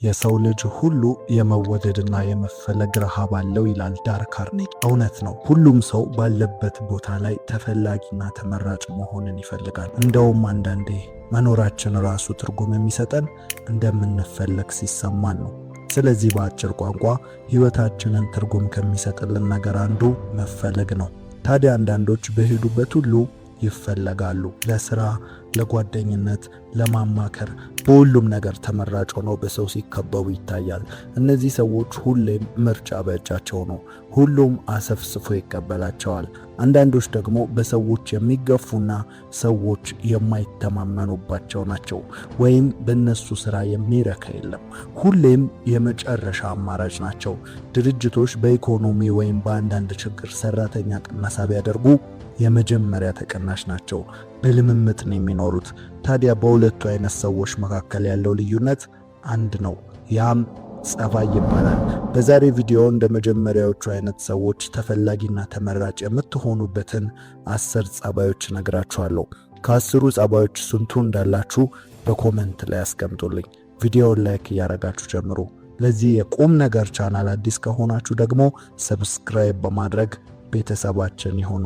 የሰው ልጅ ሁሉ የመወደድና የመፈለግ ረሃብ አለው ይላል ዳል ካርኔጊ። እውነት ነው። ሁሉም ሰው ባለበት ቦታ ላይ ተፈላጊና ተመራጭ መሆንን ይፈልጋል። እንደውም አንዳንዴ መኖራችን ራሱ ትርጉም የሚሰጠን እንደምንፈለግ ሲሰማን ነው። ስለዚህ በአጭር ቋንቋ ሕይወታችንን ትርጉም ከሚሰጥልን ነገር አንዱ መፈለግ ነው። ታዲያ አንዳንዶች በሄዱበት ሁሉ ይፈለጋሉ። ለስራ፣ ለጓደኝነት፣ ለማማከር፣ በሁሉም ነገር ተመራጭ ሆነው በሰው ሲከበቡ ይታያል። እነዚህ ሰዎች ሁሌም ምርጫ በእጃቸው ነው። ሁሉም አሰፍስፎ ይቀበላቸዋል። አንዳንዶች ደግሞ በሰዎች የሚገፉና ሰዎች የማይተማመኑባቸው ናቸው። ወይም በእነሱ ስራ የሚረካ የለም። ሁሌም የመጨረሻ አማራጭ ናቸው። ድርጅቶች በኢኮኖሚ ወይም በአንዳንድ ችግር ሰራተኛ ቅነሳ ቢያደርጉ የመጀመሪያ ተቀናሽ ናቸው። በልምምጥ ነው የሚኖሩት። ታዲያ በሁለቱ አይነት ሰዎች መካከል ያለው ልዩነት አንድ ነው። ያም ጸባይ ይባላል። በዛሬ ቪዲዮ እንደ መጀመሪያዎቹ አይነት ሰዎች ተፈላጊና ተመራጭ የምትሆኑበትን 10 ጸባዮች ነግራችኋለሁ። ከ10ሩ ጸባዮች ስንቱ እንዳላችሁ በኮመንት ላይ አስቀምጡልኝ። ቪዲዮውን ላይክ እያደረጋችሁ ጀምሩ። ለዚህ የቁም ነገር ቻናል አዲስ ከሆናችሁ ደግሞ ሰብስክራይብ በማድረግ ቤተሰባችን ይሁኑ።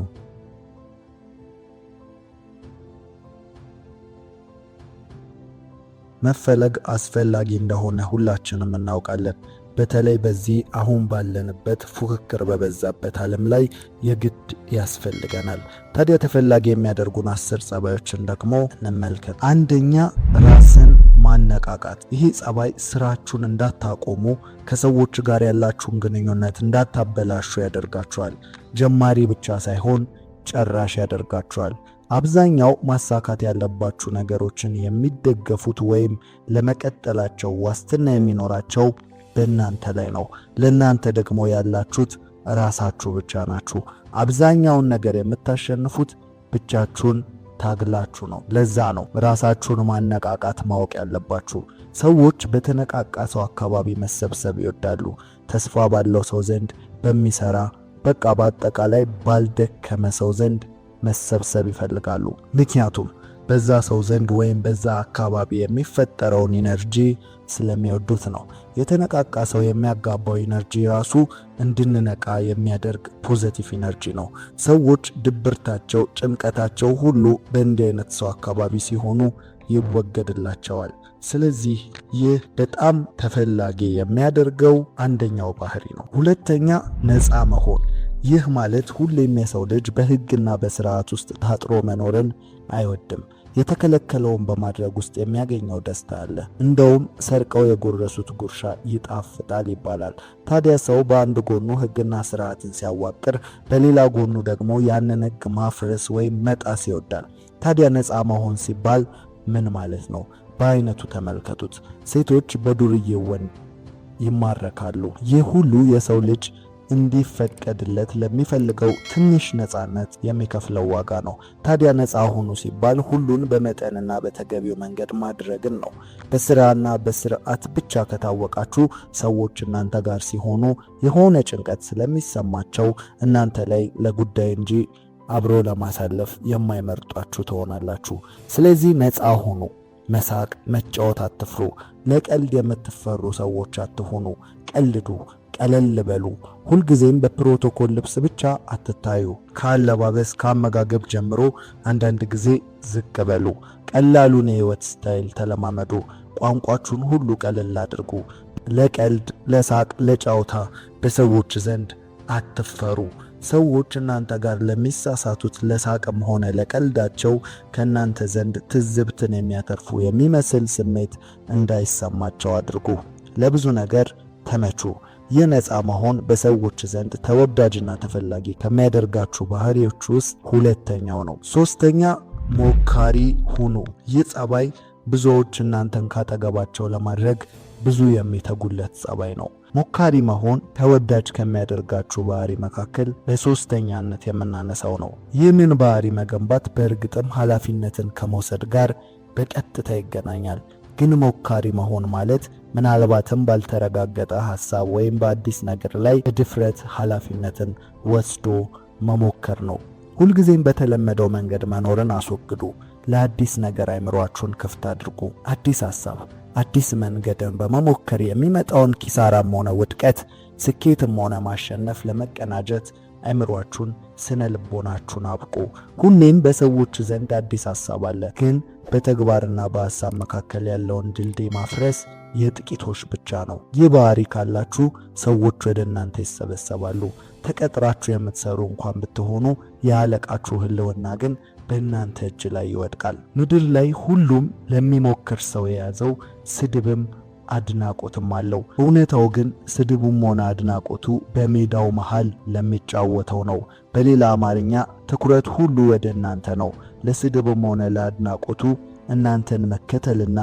መፈለግ አስፈላጊ እንደሆነ ሁላችንም እናውቃለን። በተለይ በዚህ አሁን ባለንበት ፉክክር በበዛበት ዓለም ላይ የግድ ያስፈልገናል። ታዲያ ተፈላጊ የሚያደርጉን 10 ጸባዮችን ደግሞ እንመልከት። አንደኛ፣ ራስን ማነቃቃት። ይህ ጸባይ ስራችሁን እንዳታቆሙ፣ ከሰዎች ጋር ያላችሁን ግንኙነት እንዳታበላሹ ያደርጋችኋል። ጀማሪ ብቻ ሳይሆን ጨራሽ ያደርጋችኋል። አብዛኛው ማሳካት ያለባችሁ ነገሮችን የሚደገፉት ወይም ለመቀጠላቸው ዋስትና የሚኖራቸው በእናንተ ላይ ነው። ለእናንተ ደግሞ ያላችሁት ራሳችሁ ብቻ ናችሁ። አብዛኛውን ነገር የምታሸንፉት ብቻችሁን ታግላችሁ ነው። ለዛ ነው ራሳችሁን ማነቃቃት ማወቅ ያለባችሁ። ሰዎች በተነቃቃ ሰው አካባቢ መሰብሰብ ይወዳሉ። ተስፋ ባለው ሰው ዘንድ፣ በሚሰራ በቃ በአጠቃላይ ባልደከመ ሰው ዘንድ መሰብሰብ ይፈልጋሉ። ምክንያቱም በዛ ሰው ዘንድ ወይም በዛ አካባቢ የሚፈጠረውን ኢነርጂ ስለሚወዱት ነው። የተነቃቃ ሰው የሚያጋባው ኢነርጂ ራሱ እንድንነቃ የሚያደርግ ፖዚቲቭ ኢነርጂ ነው። ሰዎች ድብርታቸው፣ ጭንቀታቸው ሁሉ በእንዲህ አይነት ሰው አካባቢ ሲሆኑ ይወገድላቸዋል። ስለዚህ ይህ በጣም ተፈላጊ የሚያደርገው አንደኛው ባህሪ ነው። ሁለተኛ፣ ነፃ መሆን። ይህ ማለት ሁሌም የሰው ልጅ በሕግና በስርዓት ውስጥ ታጥሮ መኖርን አይወድም። የተከለከለውን በማድረግ ውስጥ የሚያገኘው ደስታ አለ። እንደውም ሰርቀው የጎረሱት ጉርሻ ይጣፍጣል ይባላል። ታዲያ ሰው በአንድ ጎኑ ሕግና ስርዓትን ሲያዋቅር፣ በሌላ ጎኑ ደግሞ ያንን ሕግ ማፍረስ ወይም መጣስ ይወዳል። ታዲያ ነፃ መሆን ሲባል ምን ማለት ነው? በአይነቱ ተመልከቱት። ሴቶች በዱርዬ ወንድ ይማረካሉ። ይህ ሁሉ የሰው ልጅ እንዲፈቀድለት ለሚፈልገው ትንሽ ነፃነት የሚከፍለው ዋጋ ነው። ታዲያ ነፃ ሆኑ ሲባል ሁሉን በመጠንና በተገቢው መንገድ ማድረግን ነው። በስራና በስርዓት ብቻ ከታወቃችሁ ሰዎች እናንተ ጋር ሲሆኑ የሆነ ጭንቀት ስለሚሰማቸው እናንተ ላይ ለጉዳይ እንጂ አብሮ ለማሳለፍ የማይመርጧችሁ ትሆናላችሁ። ስለዚህ ነፃ ሁኑ። መሳቅ፣ መጫወት አትፍሩ። ለቀልድ የምትፈሩ ሰዎች አትሆኑ። ቀልዱ፣ ቀለል በሉ። ሁልጊዜም በፕሮቶኮል ልብስ ብቻ አትታዩ። ከአለባበስ ከአመጋገብ ጀምሮ አንዳንድ ጊዜ ዝቅ በሉ። ቀላሉን የህይወት ስታይል ተለማመዱ። ቋንቋችሁን ሁሉ ቀለል አድርጉ። ለቀልድ፣ ለሳቅ፣ ለጫውታ በሰዎች ዘንድ አትፈሩ። ሰዎች እናንተ ጋር ለሚሳሳቱት ለሳቅም ሆነ ለቀልዳቸው ከእናንተ ዘንድ ትዝብትን የሚያተርፉ የሚመስል ስሜት እንዳይሰማቸው አድርጉ። ለብዙ ነገር ተመቹ። ይህ ነፃ መሆን በሰዎች ዘንድ ተወዳጅና ተፈላጊ ከሚያደርጋችሁ ባህሪዎች ውስጥ ሁለተኛው ነው። ሶስተኛ፣ ሞካሪ ሁኑ። ይህ ጸባይ ብዙዎች እናንተን ካጠገባቸው ለማድረግ ብዙ የሚተጉለት ጸባይ ነው። ሞካሪ መሆን ተወዳጅ ከሚያደርጋችሁ ባህሪ መካከል በሶስተኛነት የምናነሳው ነው። ይህንን ባህሪ መገንባት በእርግጥም ኃላፊነትን ከመውሰድ ጋር በቀጥታ ይገናኛል። ግን ሞካሪ መሆን ማለት ምናልባትም ባልተረጋገጠ ሐሳብ ወይም በአዲስ ነገር ላይ በድፍረት ኃላፊነትን ወስዶ መሞከር ነው። ሁልጊዜም በተለመደው መንገድ መኖርን አስወግዱ። ለአዲስ ነገር አይምሯችሁን ክፍት አድርጉ። አዲስ ሐሳብ፣ አዲስ መንገድን በመሞከር የሚመጣውን ኪሳራም ሆነ ውድቀት፣ ስኬትም ሆነ ማሸነፍ ለመቀናጀት አእምሯችሁን፣ ስነ ልቦናችሁን አብቁ። ሁሌም በሰዎች ዘንድ አዲስ ሐሳብ አለ፣ ግን በተግባርና በሐሳብ መካከል ያለውን ድልድይ ማፍረስ የጥቂቶች ብቻ ነው። ይህ ባህሪ ካላችሁ ሰዎች ወደ እናንተ ይሰበሰባሉ። ተቀጥራችሁ የምትሰሩ እንኳን ብትሆኑ የአለቃችሁ ህልውና ግን በእናንተ እጅ ላይ ይወድቃል። ምድር ላይ ሁሉም ለሚሞክር ሰው የያዘው ስድብም አድናቆትም አለው። እውነታው ግን ስድቡም ሆነ አድናቆቱ በሜዳው መሃል ለሚጫወተው ነው። በሌላ አማርኛ ትኩረት ሁሉ ወደ እናንተ ነው። ለስድብም ሆነ ለአድናቆቱ እናንተን መከተልና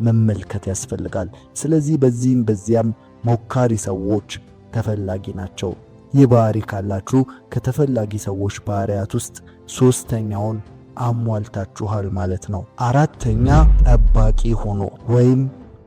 መመልከት ያስፈልጋል። ስለዚህ በዚህም በዚያም ሞካሪ ሰዎች ተፈላጊ ናቸው። ይህ ባህሪ ካላችሁ ከተፈላጊ ሰዎች ባህሪያት ውስጥ ሶስተኛውን አሟልታችኋል ማለት ነው። አራተኛ ጠባቂ ሆኖ ወይም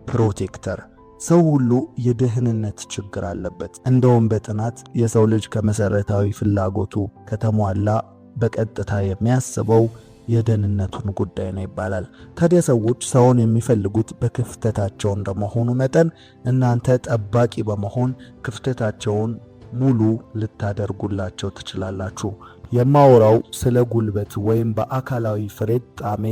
ፕሮቴክተር። ሰው ሁሉ የደህንነት ችግር አለበት። እንደውም በጥናት የሰው ልጅ ከመሰረታዊ ፍላጎቱ ከተሟላ በቀጥታ የሚያስበው የደህንነቱን ጉዳይ ነው ይባላል። ታዲያ ሰዎች ሰውን የሚፈልጉት በክፍተታቸው እንደመሆኑ መጠን እናንተ ጠባቂ በመሆን ክፍተታቸውን ሙሉ ልታደርጉላቸው ትችላላችሁ። የማወራው ስለ ጉልበት ወይም በአካላዊ ፍሬጣሜ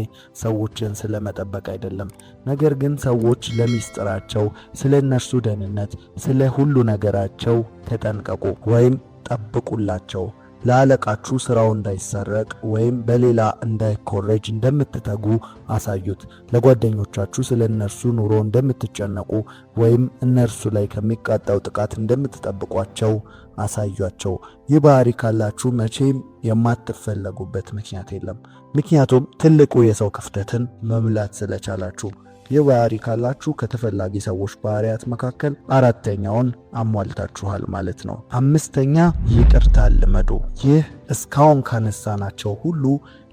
ሰዎችን ስለመጠበቅ አይደለም። ነገር ግን ሰዎች ለሚስጥራቸው፣ ስለ እነርሱ ደህንነት፣ ስለ ሁሉ ነገራቸው ተጠንቀቁ ወይም ጠብቁላቸው። ለአለቃችሁ ስራው እንዳይሰረቅ ወይም በሌላ እንዳይኮረጅ እንደምትተጉ አሳዩት። ለጓደኞቻችሁ ስለ እነርሱ ኑሮ እንደምትጨነቁ ወይም እነርሱ ላይ ከሚቃጣው ጥቃት እንደምትጠብቋቸው አሳዩአቸው። ይህ ባህሪ ካላችሁ መቼም የማትፈለጉበት ምክንያት የለም። ምክንያቱም ትልቁ የሰው ክፍተትን መሙላት ስለቻላችሁ። ይህ ባህሪ ካላችሁ ከተፈላጊ ሰዎች ባህሪያት መካከል አራተኛውን አሟልታችኋል ማለት ነው። አምስተኛ ይቅርታ ልመዱ። ይህ እስካሁን ካነሳናቸው ሁሉ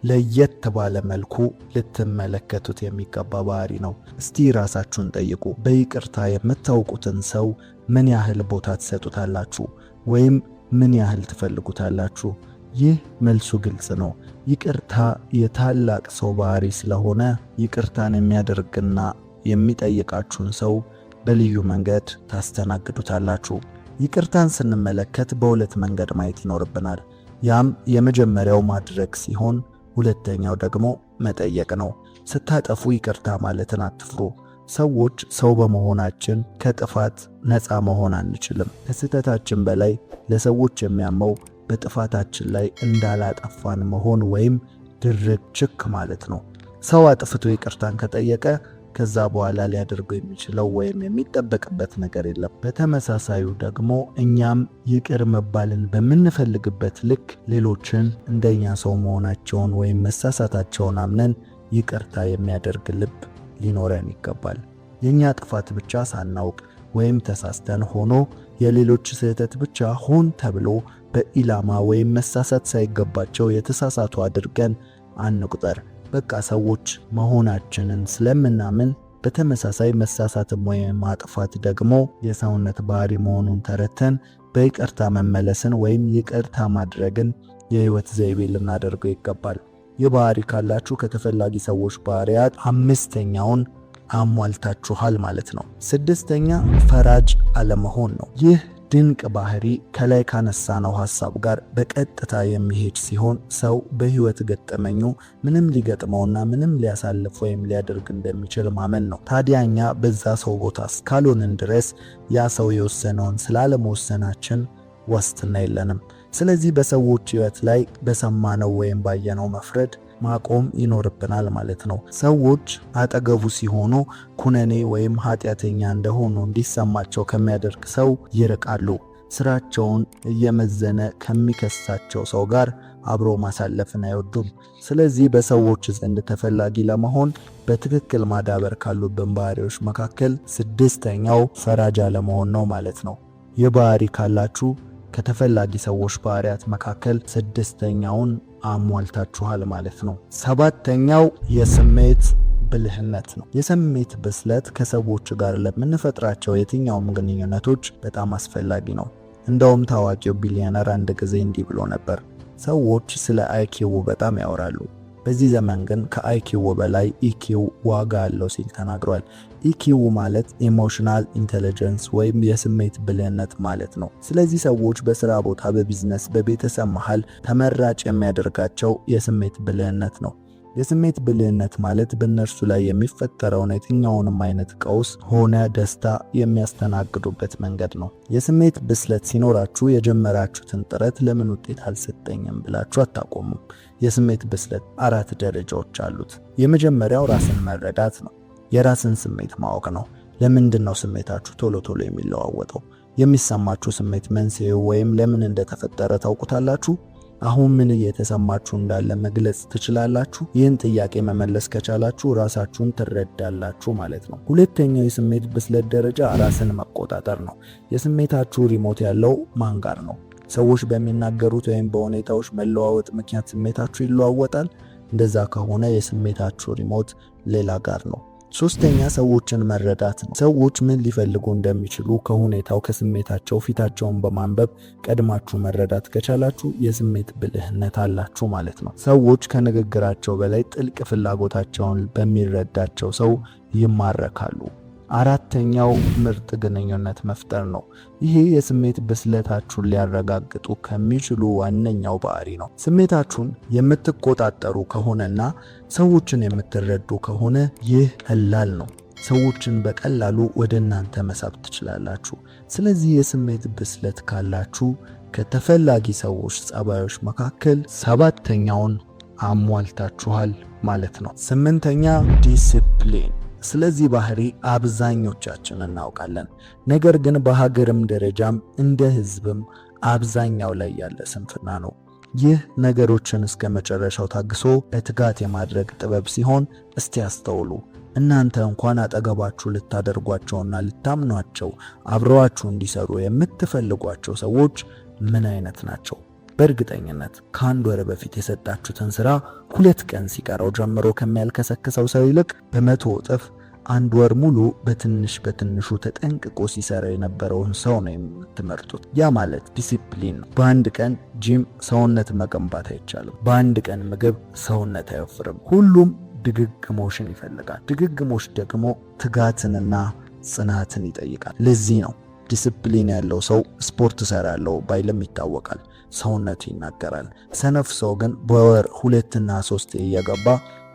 ለየት ባለ መልኩ ልትመለከቱት የሚገባ ባህሪ ነው። እስቲ ራሳችሁን ጠይቁ። በይቅርታ የምታውቁትን ሰው ምን ያህል ቦታ ትሰጡታላችሁ? ወይም ምን ያህል ትፈልጉታላችሁ? ይህ መልሱ ግልጽ ነው። ይቅርታ የታላቅ ሰው ባህሪ ስለሆነ ይቅርታን የሚያደርግና የሚጠይቃችሁን ሰው በልዩ መንገድ ታስተናግዱታላችሁ። ይቅርታን ስንመለከት በሁለት መንገድ ማየት ይኖርብናል። ያም የመጀመሪያው ማድረግ ሲሆን፣ ሁለተኛው ደግሞ መጠየቅ ነው። ስታጠፉ ይቅርታ ማለትን አትፍሩ። ሰዎች ሰው በመሆናችን ከጥፋት ነፃ መሆን አንችልም። ከስህተታችን በላይ ለሰዎች የሚያመው በጥፋታችን ላይ እንዳላጠፋን መሆን ወይም ድርብ ችክ ማለት ነው። ሰው አጥፍቶ ይቅርታን ከጠየቀ ከዛ በኋላ ሊያደርገው የሚችለው ወይም የሚጠበቅበት ነገር የለም። በተመሳሳዩ ደግሞ እኛም ይቅር መባልን በምንፈልግበት ልክ ሌሎችን እንደኛ ሰው መሆናቸውን ወይም መሳሳታቸውን አምነን ይቅርታ የሚያደርግ ልብ ሊኖረን ይገባል። የኛ ጥፋት ብቻ ሳናውቅ ወይም ተሳስተን ሆኖ የሌሎች ስህተት ብቻ ሆን ተብሎ በኢላማ ወይም መሳሳት ሳይገባቸው የተሳሳቱ አድርገን አንቁጠር። በቃ ሰዎች መሆናችንን ስለምናምን በተመሳሳይ መሳሳትም ወይም ማጥፋት ደግሞ የሰውነት ባህሪ መሆኑን ተረተን በይቅርታ መመለስን ወይም ይቅርታ ማድረግን የህይወት ዘይቤ ልናደርገው ይገባል። ይህ ባህሪ ካላችሁ ከተፈላጊ ሰዎች ባህሪያት አምስተኛውን አሟልታችኋል ማለት ነው። ስድስተኛ ፈራጅ አለመሆን ነው። ይህ ድንቅ ባህሪ ከላይ ካነሳነው ሐሳብ ጋር በቀጥታ የሚሄድ ሲሆን ሰው በህይወት ገጠመኙ ምንም ሊገጥመውና ምንም ሊያሳልፍ ወይም ሊያደርግ እንደሚችል ማመን ነው። ታዲያኛ በዛ ሰው ቦታ እስካልሆንን ድረስ ያ ሰው የወሰነውን ስላለመወሰናችን ዋስትና የለንም። ስለዚህ በሰዎች ህይወት ላይ በሰማነው ወይም ባየነው መፍረድ ማቆም ይኖርብናል ማለት ነው። ሰዎች አጠገቡ ሲሆኑ ኩነኔ ወይም ኃጢአተኛ እንደሆኑ እንዲሰማቸው ከሚያደርግ ሰው ይርቃሉ። ስራቸውን እየመዘነ ከሚከሳቸው ሰው ጋር አብሮ ማሳለፍን አይወዱም። ስለዚህ በሰዎች ዘንድ ተፈላጊ ለመሆን በትክክል ማዳበር ካሉብን ባህሪዎች መካከል ስድስተኛው ፈራጅ አለመሆን ነው ማለት ነው። ይህ ባህሪ ካላችሁ ከተፈላጊ ሰዎች ባህሪያት መካከል ስድስተኛውን አሟልታችኋል ማለት ነው። ሰባተኛው የስሜት ብልህነት ነው። የስሜት ብስለት ከሰዎች ጋር ለምንፈጥራቸው የትኛውም ግንኙነቶች በጣም አስፈላጊ ነው። እንደውም ታዋቂው ቢሊዮነር አንድ ጊዜ እንዲህ ብሎ ነበር፣ ሰዎች ስለ አይኪው በጣም ያወራሉ፣ በዚህ ዘመን ግን ከአይኪው በላይ ኢኪው ዋጋ አለው ሲል ተናግሯል። ኢኪው ማለት ኢሞሽናል ኢንተለጀንስ ወይም የስሜት ብልህነት ማለት ነው። ስለዚህ ሰዎች በስራ ቦታ፣ በቢዝነስ፣ በቤተሰብ መሃል ተመራጭ የሚያደርጋቸው የስሜት ብልህነት ነው። የስሜት ብልህነት ማለት በእነርሱ ላይ የሚፈጠረውን የትኛውንም አይነት ቀውስ ሆነ ደስታ የሚያስተናግዱበት መንገድ ነው። የስሜት ብስለት ሲኖራችሁ የጀመራችሁትን ጥረት ለምን ውጤት አልሰጠኝም ብላችሁ አታቆሙም። የስሜት ብስለት 4 ደረጃዎች አሉት። የመጀመሪያው ራስን መረዳት ነው። የራስን ስሜት ማወቅ ነው። ለምንድን ነው ስሜታችሁ ቶሎ ቶሎ የሚለዋወጠው? የሚሰማችሁ ስሜት መንስኤው ወይም ለምን እንደተፈጠረ ታውቁታላችሁ? አሁን ምን እየተሰማችሁ እንዳለ መግለጽ ትችላላችሁ? ይህን ጥያቄ መመለስ ከቻላችሁ ራሳችሁን ትረዳላችሁ ማለት ነው። ሁለተኛው የስሜት ብስለት ደረጃ ራስን መቆጣጠር ነው። የስሜታችሁ ሪሞት ያለው ማን ጋር ነው? ሰዎች በሚናገሩት ወይም በሁኔታዎች መለዋወጥ ምክንያት ስሜታችሁ ይለዋወጣል? እንደዛ ከሆነ የስሜታችሁ ሪሞት ሌላ ጋር ነው። ሶስተኛ ሰዎችን መረዳት ነው። ሰዎች ምን ሊፈልጉ እንደሚችሉ ከሁኔታው ከስሜታቸው ፊታቸውን በማንበብ ቀድማችሁ መረዳት ከቻላችሁ የስሜት ብልህነት አላችሁ ማለት ነው። ሰዎች ከንግግራቸው በላይ ጥልቅ ፍላጎታቸውን በሚረዳቸው ሰው ይማረካሉ። አራተኛው ምርጥ ግንኙነት መፍጠር ነው። ይሄ የስሜት ብስለታችሁን ሊያረጋግጡ ከሚችሉ ዋነኛው ባህሪ ነው። ስሜታችሁን የምትቆጣጠሩ ከሆነና ሰዎችን የምትረዱ ከሆነ ይህ ቀላል ነው። ሰዎችን በቀላሉ ወደ እናንተ መሳብ ትችላላችሁ። ስለዚህ የስሜት ብስለት ካላችሁ ከተፈላጊ ሰዎች ጸባዮች መካከል 7ኛውን አሟልታችኋል ማለት ነው። 8ኛ ዲሲፕሊን። ስለዚህ ባህሪ አብዛኞቻችን እናውቃለን። ነገር ግን በሀገርም ደረጃም እንደ ሕዝብም አብዛኛው ላይ ያለ ስንፍና ነው። ይህ ነገሮችን እስከ መጨረሻው ታግሶ በትጋት የማድረግ ጥበብ ሲሆን እስቲ ያስተውሉ። እናንተ እንኳን አጠገባችሁ ልታደርጓቸውና ልታምኗቸው አብረዋችሁ እንዲሰሩ የምትፈልጓቸው ሰዎች ምን አይነት ናቸው? በእርግጠኝነት ከ1 ወር በፊት የሰጣችሁትን ስራ 2 ቀን ሲቀረው ጀምሮ ከሚያልከሰክሰው ሰው ይልቅ በ100 እጥፍ 1 ወር ሙሉ በትንሹ ተጠንቅቆ ሲሰራ የነበረውን ሰው ነው የምትመርጡት። ያ ማለት ዲሲፕሊን ነው። በአንድ ቀን ጂም ሰውነት መገንባት አይቻልም። በአንድ ቀን ምግብ ሰውነት አይወፍርም። ሁሉም ድግግሞሽን ይፈልጋል። ድግግሞሽ ደግሞ ትጋትንና ጽናትን ይጠይቃል። ለዚህ ነው ዲሲፕሊን ያለው ሰው ስፖርት እሰራለሁ ባይልም ይታወቃል። ሰውነቱ ይናገራል። ሰነፍ ሰው ግን በወር 2 እና 3 እየገባ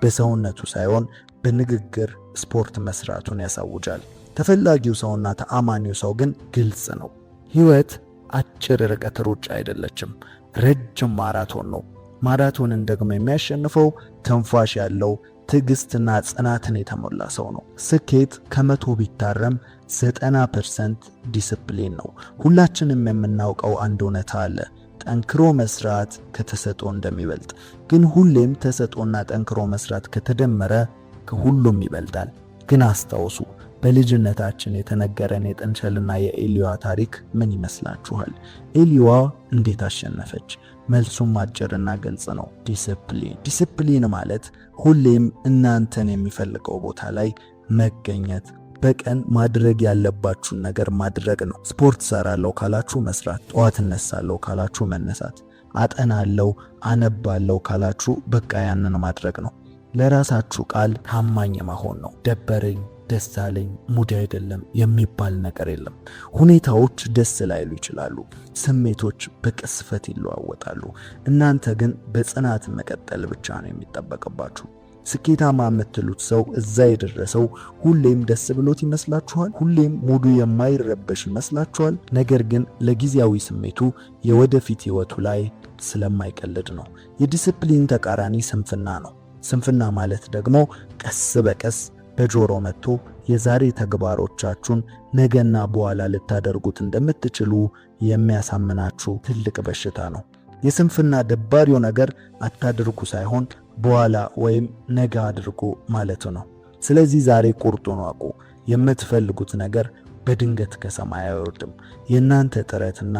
በሰውነቱ ሳይሆን በንግግር ስፖርት መስራቱን ያሳውጃል። ተፈላጊው ሰውና ተአማኒው ሰው ግን ግልጽ ነው። ህይወት አጭር ርቀት ሩጫ አይደለችም፣ ረጅም ማራቶን ነው። ማራቶንን ደግሞ የሚያሸንፈው ትንፋሽ ያለው ትዕግስትና ጽናትን የተሞላ ሰው ነው። ስኬት ከ100 ቢታረም 90% ዲሲፕሊን ነው። ሁላችንም የምናውቀው አንድ እውነታ አለ። ጠንክሮ መስራት ከተሰጥኦ እንደሚበልጥ። ግን ሁሌም ተሰጥኦና ጠንክሮ መስራት ከተደመረ ከሁሉም ይበልጣል። ግን አስታውሱ፣ በልጅነታችን የተነገረን የጥንቸልና የኤሊዋ ታሪክ ምን ይመስላችኋል? ኤሊዋ እንዴት አሸነፈች? መልሱም አጭርና ግልጽ ነው። ዲሲፕሊን። ዲሲፕሊን ማለት ሁሌም እናንተን የሚፈልገው ቦታ ላይ መገኘት፣ በቀን ማድረግ ያለባችሁን ነገር ማድረግ ነው። ስፖርት ሰራለሁ ካላችሁ መስራት፣ ጠዋት እነሳለሁ ካላችሁ መነሳት፣ አጠናለሁ አነባለሁ ካላችሁ በቃ ያንን ማድረግ ነው። ለራሳችሁ ቃል ታማኝ መሆን ነው። ደበረኝ፣ ደስ አለኝ፣ ሙድ አይደለም የሚባል ነገር የለም። ሁኔታዎች ደስ ላይሉ ይችላሉ። ስሜቶች በቅስፈት ይለዋወጣሉ። እናንተ ግን በጽናት መቀጠል ብቻ ነው የሚጠበቅባችሁ። ስኬታማ የምትሉት ሰው እዛ የደረሰው ሁሌም ደስ ብሎት ይመስላችኋል? ሁሌም ሙዱ የማይረበሽ ይመስላችኋል? ነገር ግን ለጊዜያዊ ስሜቱ የወደፊት ህይወቱ ላይ ስለማይቀልድ ነው። የዲሲፕሊን ተቃራኒ ስንፍና ነው። ስንፍና ማለት ደግሞ ቀስ በቀስ በጆሮ መጥቶ የዛሬ ተግባሮቻችሁን ነገና በኋላ ልታደርጉት እንደምትችሉ የሚያሳምናችሁ ትልቅ በሽታ ነው። የስንፍና ደባሪው ነገር አታድርጉ ሳይሆን በኋላ ወይም ነገ አድርጉ ማለቱ ነው። ስለዚህ ዛሬ ቁርጡን ዋቁ። የምትፈልጉት ነገር በድንገት ከሰማይ አይወርድም። የእናንተ ጥረትና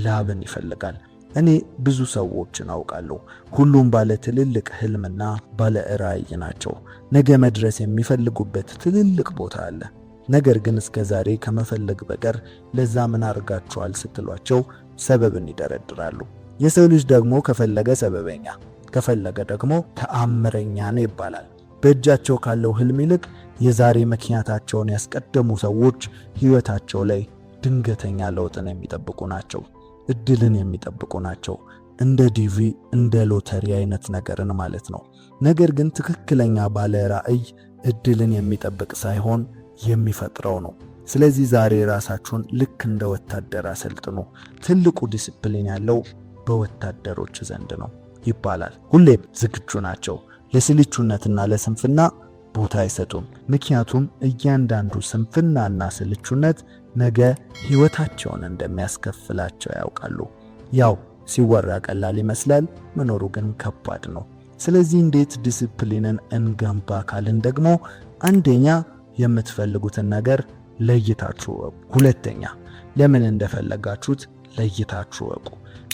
ላብን ይፈልጋል። እኔ ብዙ ሰዎችን አውቃለሁ። ሁሉም ባለ ትልልቅ ህልምና ባለ ራዕይ ናቸው። ነገ መድረስ የሚፈልጉበት ትልልቅ ቦታ አለ። ነገር ግን እስከ ዛሬ ከመፈለግ በቀር ለዛ ምን አድርጋችኋል ስትሏቸው ሰበብን ይደረድራሉ። የሰው ልጅ ደግሞ ከፈለገ ሰበበኛ፣ ከፈለገ ደግሞ ተአምረኛ ነው ይባላል። በእጃቸው ካለው ህልም ይልቅ የዛሬ ምክንያታቸውን ያስቀደሙ ሰዎች ሕይወታቸው ላይ ድንገተኛ ለውጥን የሚጠብቁ ናቸው። እድልን የሚጠብቁ ናቸው። እንደ ዲቪ እንደ ሎተሪ አይነት ነገርን ማለት ነው። ነገር ግን ትክክለኛ ባለ ራዕይ እድልን የሚጠብቅ ሳይሆን የሚፈጥረው ነው። ስለዚህ ዛሬ ራሳችሁን ልክ እንደ ወታደር አሰልጥኑ። ትልቁ ዲሲፕሊን ያለው በወታደሮች ዘንድ ነው ይባላል። ሁሌም ዝግጁ ናቸው። ለስልቹነትና ለስንፍና ቦታ አይሰጡም። ምክንያቱም እያንዳንዱ ስንፍናና ስልቹነት ነገ ሕይወታቸውን እንደሚያስከፍላቸው ያውቃሉ። ያው ሲወራ ቀላል ይመስላል፣ መኖሩ ግን ከባድ ነው። ስለዚህ እንዴት ዲሲፕሊንን እንገንባ ካልን ደግሞ አንደኛ የምትፈልጉትን ነገር ለይታችሁ ወቁ። ሁለተኛ ለምን እንደፈለጋችሁት ለይታችሁ ወቁ።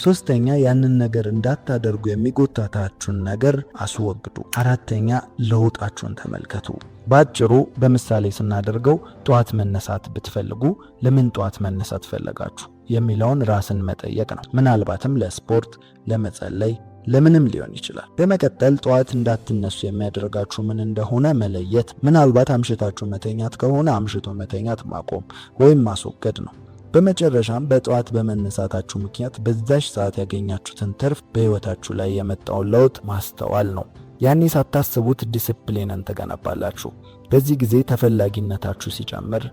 ሶስተኛ ያንን ነገር እንዳታደርጉ የሚጎታታችሁን ነገር አስወግዱ። አራተኛ ለውጣችሁን ተመልከቱ። ባጭሩ በምሳሌ ስናደርገው ጠዋት መነሳት ብትፈልጉ ለምን ጠዋት መነሳት ፈለጋችሁ የሚለውን ራስን መጠየቅ ነው። ምናልባትም ለስፖርት፣ ለመጸለይ፣ ለምንም ሊሆን ይችላል። በመቀጠል ጠዋት እንዳትነሱ የሚያደርጋችሁ ምን እንደሆነ መለየት። ምናልባት አምሽታችሁ መተኛት ከሆነ አምሽቶ መተኛት ማቆም ወይም ማስወገድ ነው። በመጨረሻም በጠዋት በመነሳታችሁ ምክንያት በዛሽ ሰዓት ያገኛችሁትን ትርፍ በሕይወታችሁ ላይ የመጣውን ለውጥ ማስተዋል ነው። ያኔ ሳታስቡት ዲሲፕሊንን ትገነባላችሁ። በዚህ ጊዜ ተፈላጊነታችሁ ሲጨምር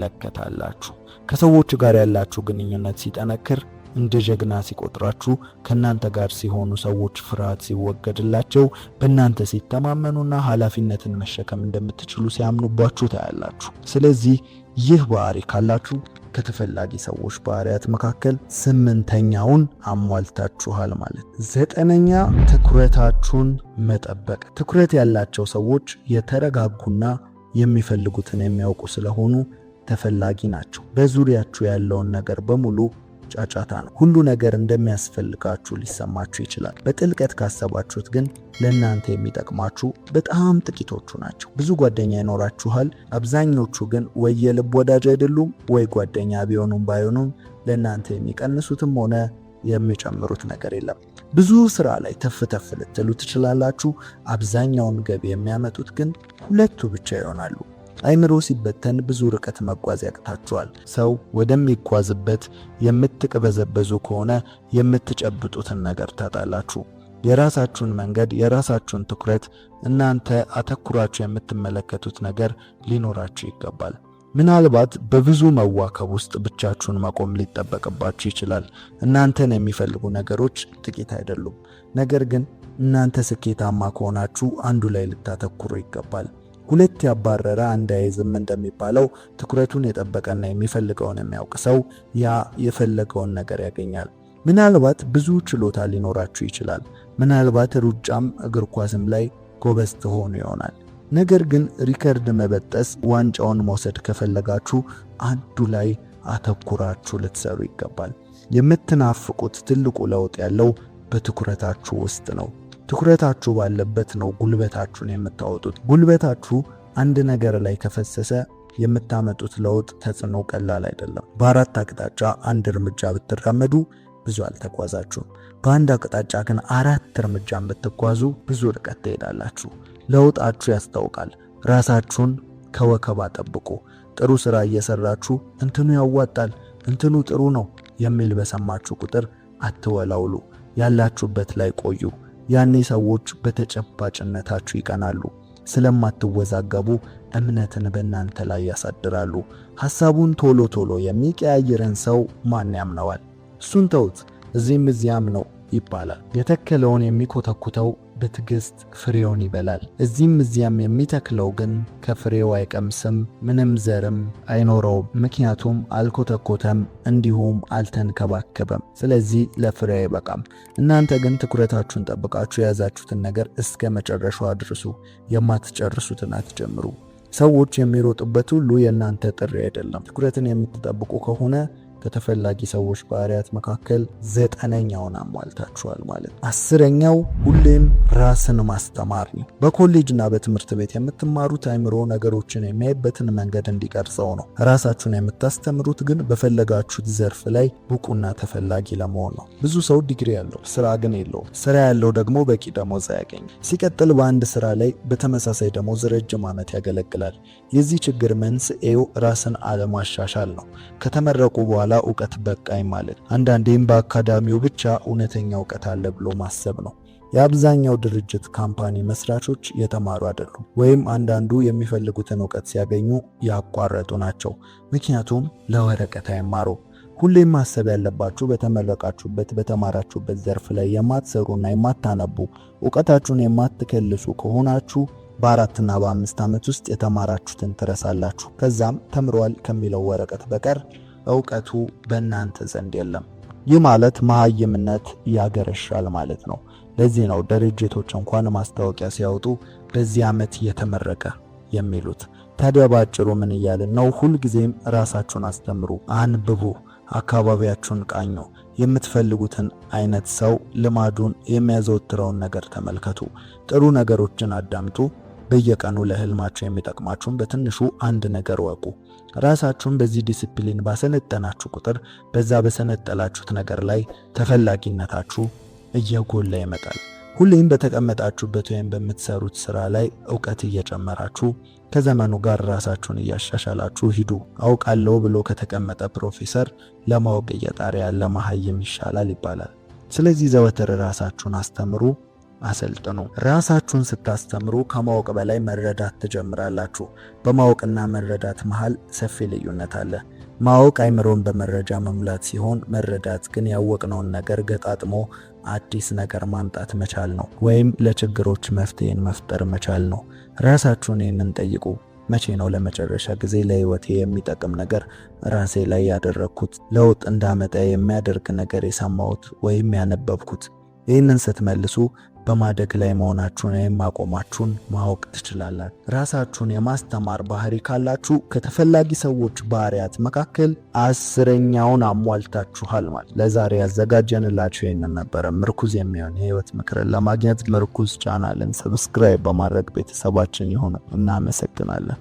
ትመለከታላችሁ። ከሰዎች ጋር ያላችሁ ግንኙነት ሲጠነክር፣ እንደ ጀግና ሲቆጥራችሁ፣ ከናንተ ጋር ሲሆኑ ሰዎች ፍርሃት ሲወገድላቸው፣ በእናንተ ሲተማመኑና ኃላፊነትን መሸከም እንደምትችሉ ሲያምኑባችሁ ታያላችሁ። ስለዚህ ይህ ባህሪ ካላችሁ ከተፈላጊ ሰዎች ባህሪያት መካከል 8ኛውን አሟልታችኋል ማለት። 9ኛ ትኩረታችሁን መጠበቅ። ትኩረት ያላቸው ሰዎች የተረጋጉና የሚፈልጉትን የሚያውቁ ስለሆኑ ተፈላጊ ናቸው። በዙሪያችሁ ያለውን ነገር በሙሉ ጫጫታ ነው። ሁሉ ነገር እንደሚያስፈልጋችሁ ሊሰማችሁ ይችላል። በጥልቀት ካሰባችሁት ግን ለእናንተ የሚጠቅማችሁ በጣም ጥቂቶቹ ናቸው። ብዙ ጓደኛ ይኖራችኋል። አብዛኞቹ ግን ወይ የልብ ወዳጅ አይደሉም፣ ወይ ጓደኛ ቢሆኑም ባይሆኑም ለእናንተ የሚቀንሱትም ሆነ የሚጨምሩት ነገር የለም። ብዙ ስራ ላይ ተፍ ልትሉ ትችላላችሁ። አብዛኛውን ገቢ የሚያመጡት ግን ሁለቱ ብቻ ይሆናሉ። አይምሮ ሲበተን ብዙ ርቀት መጓዝ ያቅታችኋል። ሰው ወደሚጓዝበት የምትቅበዘበዙ ከሆነ የምትጨብጡትን ነገር ታጣላችሁ። የራሳችሁን መንገድ፣ የራሳችሁን ትኩረት፣ እናንተ አተኩራችሁ የምትመለከቱት ነገር ሊኖራችሁ ይገባል። ምናልባት በብዙ መዋከብ ውስጥ ብቻችሁን መቆም ሊጠበቅባችሁ ይችላል። እናንተን የሚፈልጉ ነገሮች ጥቂት አይደሉም። ነገር ግን እናንተ ስኬታማ ከሆናችሁ አንዱ ላይ ልታተኩሩ ይገባል። ሁለት ያባረረ አንድ አይዝም እንደሚባለው ትኩረቱን የጠበቀና የሚፈልገውን የሚያውቅ ሰው ያ የፈለገውን ነገር ያገኛል። ምናልባት ብዙ ችሎታ ሊኖራችሁ ይችላል። ምናልባት ሩጫም እግር ኳስም ላይ ጎበዝ ትሆኑ ይሆናል። ነገር ግን ሪከርድ መበጠስ፣ ዋንጫውን መውሰድ ከፈለጋችሁ አንዱ ላይ አተኩራችሁ ልትሰሩ ይገባል። የምትናፍቁት ትልቁ ለውጥ ያለው በትኩረታችሁ ውስጥ ነው። ትኩረታችሁ ባለበት ነው ጉልበታችሁን የምታወጡት። ጉልበታችሁ አንድ ነገር ላይ ከፈሰሰ የምታመጡት ለውጥ ተጽዕኖ ቀላል አይደለም። በአራት አቅጣጫ አንድ እርምጃ ብትራመዱ ብዙ አልተጓዛችሁም። በአንድ አቅጣጫ ግን 4 እርምጃን ብትጓዙ ብዙ ርቀት ትሄዳላችሁ። ለውጣችሁ ያስታውቃል። ራሳችሁን ከወከባ ጠብቁ። ጥሩ ስራ እየሰራችሁ እንትኑ ያዋጣል፣ እንትኑ ጥሩ ነው የሚል በሰማችሁ ቁጥር አትወላውሉ። ያላችሁበት ላይ ቆዩ። ያኔ ሰዎች በተጨባጭነታችሁ ይቀናሉ። ስለማትወዛገቡ እምነትን በእናንተ ላይ ያሳድራሉ። ሐሳቡን ቶሎ የሚቀያየርን ሰው ማን ያምነዋል? እሱን ተውት፣ እዚህም እዚያም ነው ይባላል። የተከለውን የሚኮተኩተው በትዕግስት ፍሬውን ይበላል። እዚህም እዚያም የሚተክለው ግን ከፍሬው አይቀምስም፣ ምንም ዘርም አይኖረውም። ምክንያቱም አልኮተኮተም፣ እንዲሁም አልተንከባከበም። ስለዚህ ለፍሬ አይበቃም። እናንተ ግን ትኩረታችሁን ጠብቃችሁ የያዛችሁትን ነገር እስከ መጨረሻው አድርሱ። የማትጨርሱትን አትጀምሩ። ሰዎች የሚሮጡበት ሁሉ የእናንተ ጥሪ አይደለም። ትኩረትን የምትጠብቁ ከሆነ ከተፈላጊ ሰዎች ባህሪያት መካከል 9ኛውን አሟልታችኋል ማለት። 10ኛው ሁሌም ራስን ማስተማር ነው። በኮሌጅና በትምህርት ቤት የምትማሩት አእምሮ ነገሮችን የሚያይበትን መንገድ እንዲቀርጸው ነው። ራሳችሁን የምታስተምሩት ግን በፈለጋችሁት ዘርፍ ላይ ብቁና ተፈላጊ ለመሆን ነው። ብዙ ሰው ዲግሪ ያለው ስራ ግን የለውም። ስራ ያለው ደግሞ በቂ ደሞዝ አያገኝም። ሲቀጥል በአንድ ስራ ላይ በተመሳሳይ ደሞዝ ረጅም ዓመት ያገለግላል። የዚህ ችግር መንስኤው ራስን አለማሻሻል ነው። ከተመረቁ በኋላ እውቀት በቃኝ ማለት፣ አንዳንዴም በአካዳሚው ብቻ እውነተኛ እውቀት አለ ብሎ ማሰብ ነው። የአብዛኛው ድርጅት ካምፓኒ መስራቾች የተማሩ አይደሉም፣ ወይም አንዳንዱ የሚፈልጉትን እውቀት ሲያገኙ ያቋረጡ ናቸው። ምክንያቱም ለወረቀት አይማሩ። ሁሌም ማሰብ ያለባችሁ በተመረቃችሁበት በተማራችሁበት ዘርፍ ላይ የማትሰሩና የማታነቡ እውቀታችሁን የማትከልሱ ከሆናችሁ በ4 እና በ5 ዓመት ውስጥ የተማራችሁትን ትረሳላችሁ። ከዛም ተምሯል ከሚለው ወረቀት በቀር እውቀቱ በእናንተ ዘንድ የለም። ይህ ማለት መሃይምነት ያገረሻል ማለት ነው። ለዚህ ነው ድርጅቶች እንኳን ማስታወቂያ ሲያወጡ በዚህ ዓመት የተመረቀ የሚሉት። ታዲያ ባጭሩ ምን እያልን ነው? ሁልጊዜም ራሳችሁን አስተምሩ፣ አንብቡ፣ አካባቢያችሁን ቃኙ። የምትፈልጉትን አይነት ሰው፣ ልማዱን፣ የሚያዘወትረውን ነገር ተመልከቱ። ጥሩ ነገሮችን አዳምጡ። በየቀኑ ለህልማችሁ የሚጠቅማችሁን በትንሹ አንድ ነገር ወቁ። ራሳችሁን በዚህ ዲሲፕሊን ባሰነጠናችሁ ቁጥር በዛ በሰነጠላችሁት ነገር ላይ ተፈላጊነታችሁ እየጎላ ይመጣል። ሁሌም በተቀመጣችሁበት ወይም በምትሰሩት ስራ ላይ እውቀት እየጨመራችሁ ከዘመኑ ጋር ራሳችሁን እያሻሻላችሁ ሂዱ። አውቃለሁ ብሎ ከተቀመጠ ፕሮፌሰር ለማወቅ እየጣረ ያለ መሃይም ይሻላል ይባላል። ስለዚህ ዘወትር ራሳችሁን አስተምሩ፣ አሰልጥኑ። ራሳችሁን ስታስተምሩ ከማወቅ በላይ መረዳት ትጀምራላችሁ። በማወቅና መረዳት መሃል ሰፊ ልዩነት አለ። ማወቅ አይምሮን በመረጃ መሙላት ሲሆን፣ መረዳት ግን ያወቅነውን ነገር ገጣጥሞ አዲስ ነገር ማምጣት መቻል ነው፣ ወይም ለችግሮች መፍትሄን መፍጠር መቻል ነው። ራሳችሁን ይህንን ጠይቁ። መቼ ነው ለመጨረሻ ጊዜ ለህይወቴ የሚጠቅም ነገር ራሴ ላይ ያደረግኩት፣ ለውጥ እንዳመጣ የሚያደርግ ነገር የሰማሁት ወይም ያነበብኩት? ይህንን ስትመልሱ በማደግ ላይ መሆናችሁን ወይም ማቆማችሁን ማወቅ ትችላላችሁ። ራሳችሁን የማስተማር ባህሪ ካላችሁ ከተፈላጊ ሰዎች ባህሪያት መካከል 10ኛውን አሟልታችኋል ማለት። ለዛሬ ያዘጋጀንላችሁ ይህንን ነበረ። ምርኩዝ የሚሆን የህይወት ምክርን ለማግኘት ምርኩዝ ቻናልን ሰብስክራይብ በማድረግ ቤተሰባችን ይሁኑ። እናመሰግናለን።